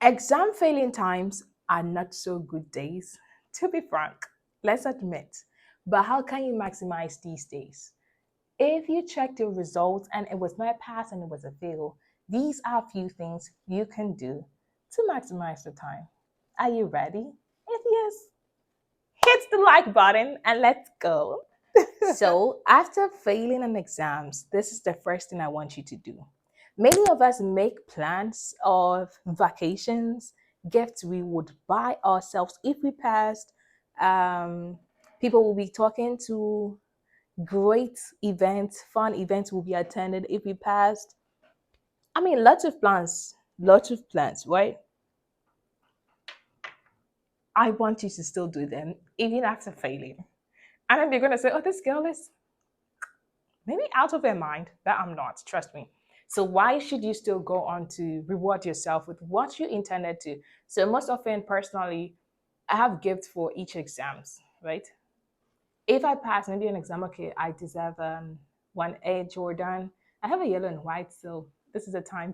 Exam failing times are not so good days, to be frank, let's admit. But how can you maximize these days? If you checked your results and it was not a pass and it was a fail, these are a few things you can do to maximize the time. Are you ready? If yes, hit the like button and let's go. So, after failing an exams, this is the first thing I want you to do. Many of us make plans of vacations, gifts we would buy ourselves if we passed. Um, People will be talking to, great events, fun events will be attended if we passed. I mean, lots of plans, right? I want you to still do them, even after failing. And then they're going to say, oh, this girl is maybe out of their mind, but I'm not, trust me. So why should you still go on to reward yourself with what you intended to? So most often, personally, I have gifts for each exams, right? If I pass maybe an exam, okay, I deserve one Air Jordan. I have a yellow and white, so this is the time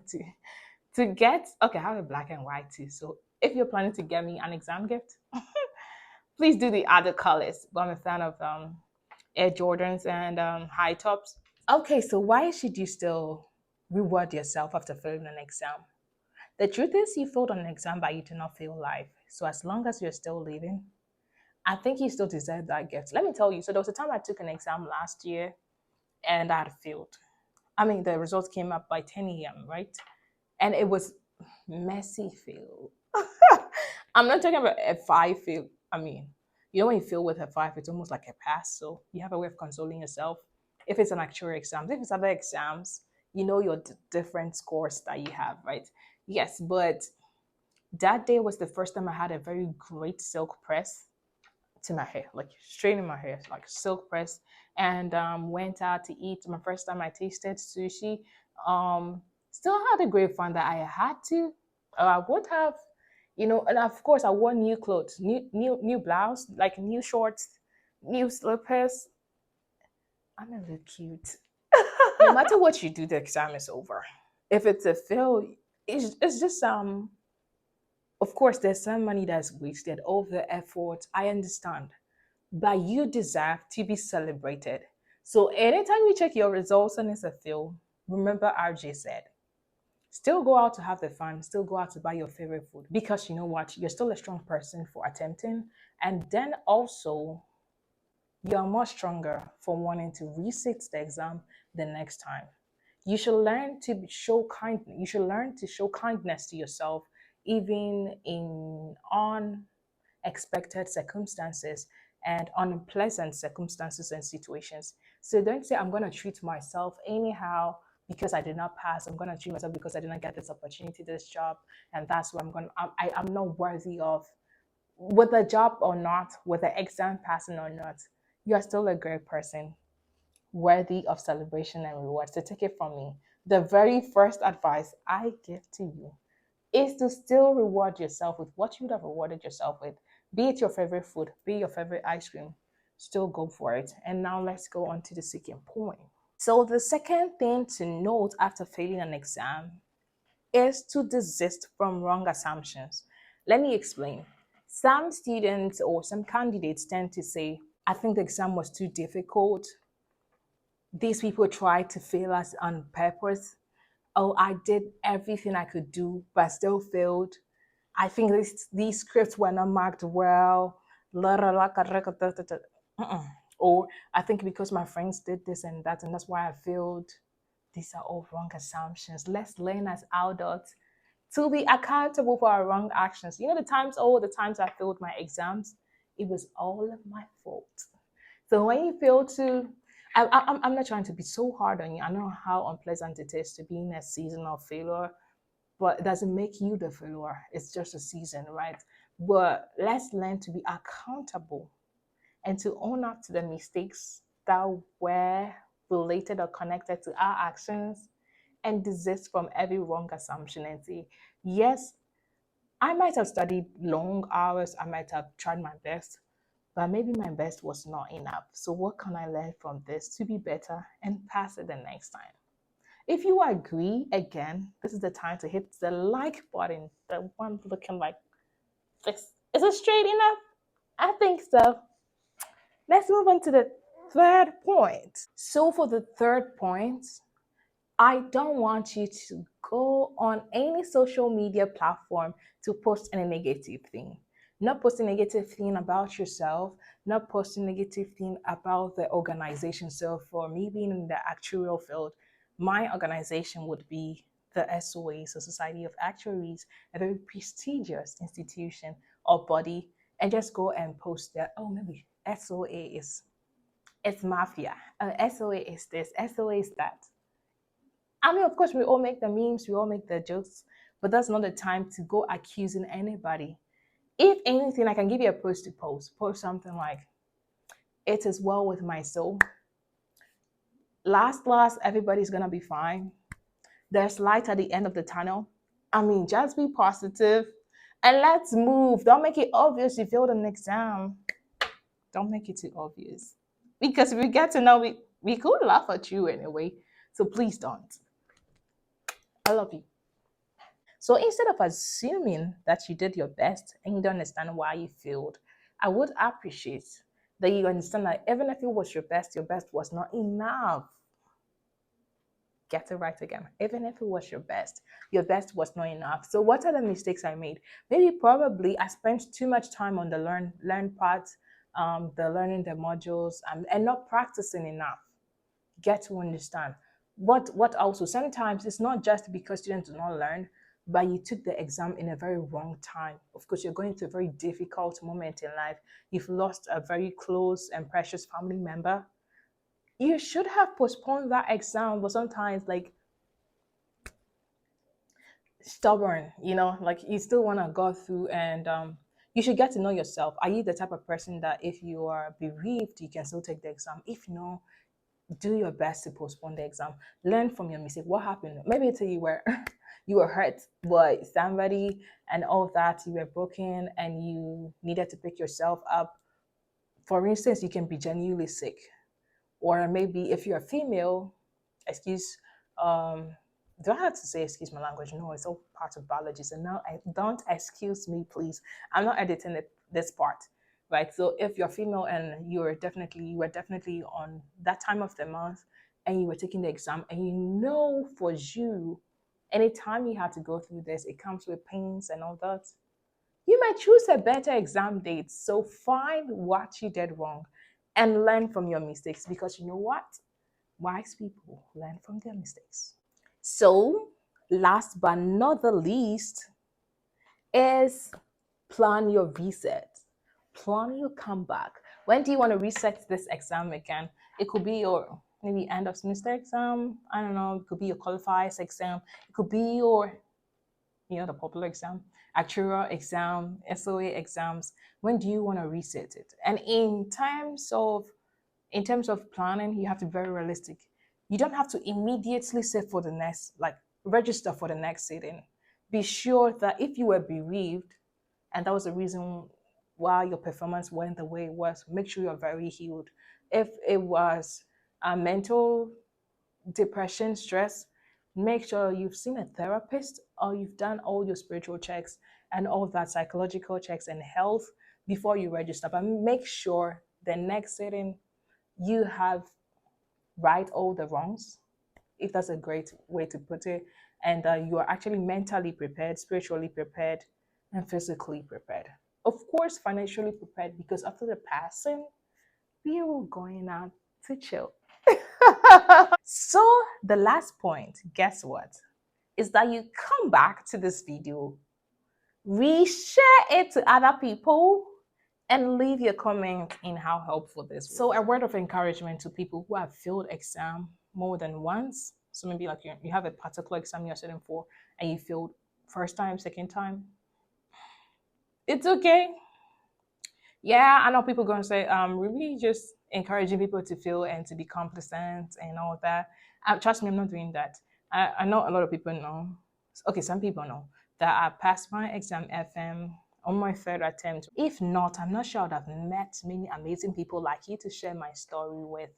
to get. Okay, I have a black and white too. So if you're planning to get me an exam gift, please do the other colors. But I'm a fan of Air Jordans and high tops. Okay, so why should you still reward yourself after failing an exam? The truth is, you failed on an exam, but you did not fail life. So as long as you're still living, I think you still deserve that gift. Let me tell you. So there was a time I took an exam last year and I had failed. I mean, the results came up by 10 a.m., right? And it was messy fail. I'm not talking about a five fail. I mean, you know, when you fail with a five, it's almost like a pass. So you have a way of consoling yourself. If it's an actuarial exam, if it's other exams, you know your different scores that you have, right? Yes, but that day was the first time I had a very great silk press to my hair, like straight in my hair, like silk press, and went out to eat. My first time I tasted sushi. Still had a great fun that I had to. I would have, and of course I wore new clothes, new blouse, like new shorts, new slippers. I'm a little cute. No matter what you do, the exam is over. If it's a fail, it's just of course there's some money that's wasted, all the effort. I understand, but you deserve to be celebrated. So anytime you check your results and it's a fail, remember RJ said, still go out to have the fun, still go out to buy your favorite food because you know what, you're still a strong person for attempting, and then also you are more stronger for wanting to resit the exam the next time. You should learn to show kind. You should learn to show kindness to yourself, even in unexpected circumstances and unpleasant circumstances and situations. So don't say I'm going to treat myself anyhow because I did not pass. I'm going to treat myself because I did not get this opportunity, this job, and that's what I'm going. I'm not worthy of, with a job or not, with the exam passing or not. You are still a great person, worthy of celebration and reward. So take it from me. The very first advice I give to you is to still reward yourself with what you would have rewarded yourself with. Be it your favorite food, be your favorite ice cream, still go for it. And now let's go on to the second point. So, the second thing to note after failing an exam is to desist from wrong assumptions. Let me explain. Some students or some candidates tend to say, I think the exam was too difficult. These people tried to fail us on purpose. Oh, I did everything I could do, but still failed. I think these scripts were not marked well. Or I think because my friends did this and that, and that's why I failed. These are all wrong assumptions. Let's learn as adults to be accountable for our wrong actions. You know, all the times I failed my exams, it was all of my fault. So when you fail to, I'm not trying to be so hard on you. I know how unpleasant it is to be in a season of failure, but it doesn't make you the failure. It's just a season, right? But let's learn to be accountable and to own up to the mistakes that were related or connected to our actions and desist from every wrong assumption and say, yes, I might have studied long hours, I might have tried my best, but maybe my best was not enough. So, what can I learn from this to be better and pass it the next time? If you agree, again, this is the time to hit the like button, the one looking like this. Is it straight enough? I think so. Let's move on to the third point. So, for the third point, I don't want you to go on any social media platform to post any negative thing. Not posting negative thing about yourself, not posting negative thing about the organization. So for me being in the actuarial field, my organization would be the SOA, so Society of Actuaries, a very prestigious institution or body, and just go and post that, oh, maybe SOA is it's mafia. SOA is this, SOA is that. I mean, of course, we all make the memes, we all make the jokes, but that's not the time to go accusing anybody. If anything, I can give you a post to post. Post something like, "It is well with my soul. Last, everybody's gonna be fine. There's light at the end of the tunnel." I mean, just be positive and let's move. Don't make it obvious you failed an exam. Don't make it too obvious. Because if we get to know, we could laugh at you anyway. So please don't. I love you. So instead of assuming that you did your best and you don't understand why you failed, I would appreciate that you understand that even if it was your best was not enough. Get it right again. Even if it was your best was not enough. So what are the mistakes I made? Maybe probably I spent too much time on the learn part, the learning the modules, and not practicing enough. Get to understand what also sometimes it's not just because students do not learn, but you took the exam in a very wrong time. Of course, you're going through a very difficult moment in life. You've lost a very close and precious family member. You should have postponed that exam, but sometimes like stubborn, like you still want to go through, and you should get to know yourself. Are you the type of person that if you are bereaved you can still take the exam? If no, do your best to postpone the exam. Learn from your mistake. What happened? Maybe until you were you were hurt by somebody and all that, you were broken and you needed to pick yourself up. For instance, you can be genuinely sick. Or maybe if you're a female, excuse do I have to say excuse my language? No, it's all part of biology. So now I don't excuse me, please. I'm not editing this part. Right. So if you're female and you were definitely on that time of the month and you were taking the exam and you know for you, anytime you have to go through this, it comes with pains and all that. You might choose a better exam date. So find what you did wrong and learn from your mistakes, because you know what? Wise people learn from their mistakes. So, last but not the least, is plan your reset. Plan your comeback. When do you want to reset this exam again? It could be your maybe end of semester exam. I don't know. It could be your qualifiers exam. It could be your, the popular exam, actuarial exam, SOA exams. When do you want to reset it? And in terms of planning, you have to be very realistic. You don't have to immediately set for the next, like register for the next sitting. Be sure that if you were bereaved and that was the reason why your performance went the way it was, make sure you're very healed. If it was a mental depression, stress, make sure you've seen a therapist or you've done all your spiritual checks and all that psychological checks and health before you register. But make sure the next sitting you have right all the wrongs, if that's a great way to put it, and you are actually mentally prepared, spiritually prepared, and physically prepared. Of course, financially prepared, because after the passing, we are going out to chill. So, the last point, guess what? Is that you come back to this video, reshare it to other people, and leave your comment in how helpful this was. So a word of encouragement to people who have failed exam more than once. So maybe like you have a particular exam you're studying for and you failed first time, second time. It's okay. Yeah, I know people going to say, really just encouraging people to feel and to be complacent and all that. Trust me, I'm not doing that. I know a lot of people know. Okay, some people know that I passed my exam FM on my third attempt. If not, I'm not sure I'd have met many amazing people like you to share my story with.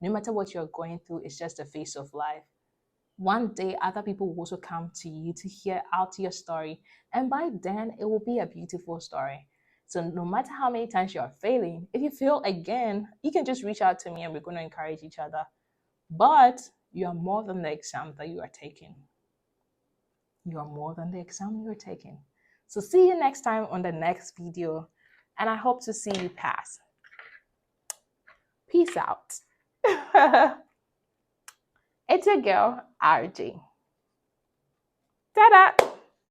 No matter what you're going through, it's just a phase of life. One day, other people will also come to you to hear out your story. And by then, it will be a beautiful story. So, no matter how many times you are failing, if you fail again, you can just reach out to me and we're going to encourage each other. But you are more than the exam that you are taking. You are more than the exam you are taking. So, see you next time on the next video. And I hope to see you pass. Peace out. It's your girl, RJ. Ta-da!